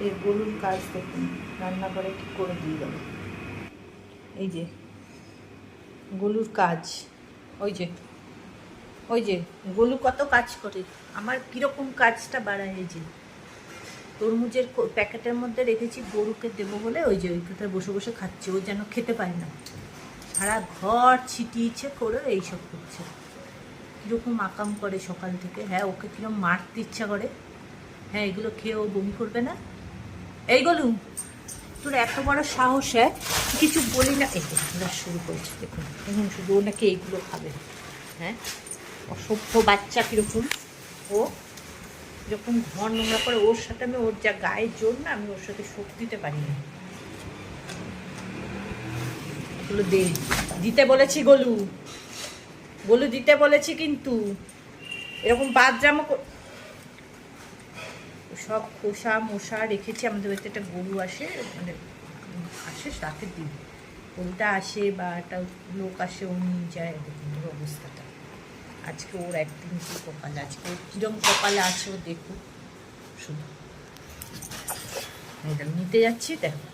এর গরুর কাজ দেখুন, রান্না করে কি করে দিয়ে গেল। এই যে গলুর কাজ, ওই যে গলু কত কাজ করে, আমার কীরকম কাজটা বাড়ায়। এই যে তরমুজের প্যাকেটের মধ্যে রেখেছি গরুকে দেবো বলে, ওই যে ওইখানে বসে বসে খাচ্ছে, ও যেন খেতে পায় না, সারা ঘর ছিটিয়েছে করে এইসব করছে। কীরকম আকাম করে সকাল থেকে। হ্যাঁ, ওকে কীরকম মারতে ইচ্ছা করে। হ্যাঁ, এগুলো খেয়ে ও বমি করবে না? এই গলু, তোর এত বড় সাহস, হ্যাঁ কিছু বলি না। এই তোরা শুরু করেছে, দেখুন দেখুন, শুধু ও নাকি এইগুলো খাবে। হ্যাঁ, অসভ্য বাচ্চা কীরকম ও, যখন ঘর নোংরা করে। ওর সাথে আমি, ওর যা গায়ের জোর না, আমি ওর সাথে শোক দিতে পারি না। এগুলো দিতে বলেছি গলু, দিতে বলেছি, কিন্তু এরকম বাদ জামা সব খোসা মশা রেখেছি। আমাদের বাড়িতে একটা গরু আসে, মানে আসে রাতের দিন, গরুটা আসে বা একটা লোক আসে, ও নিয়ে যায়। দেখুন ওর অবস্থাটা আজকে, ওর একদিন কি কপালে, আজকে ওর কীরকম কপালে আছে ও দেখুন শুধু। নিতে যাচ্ছি, দেখো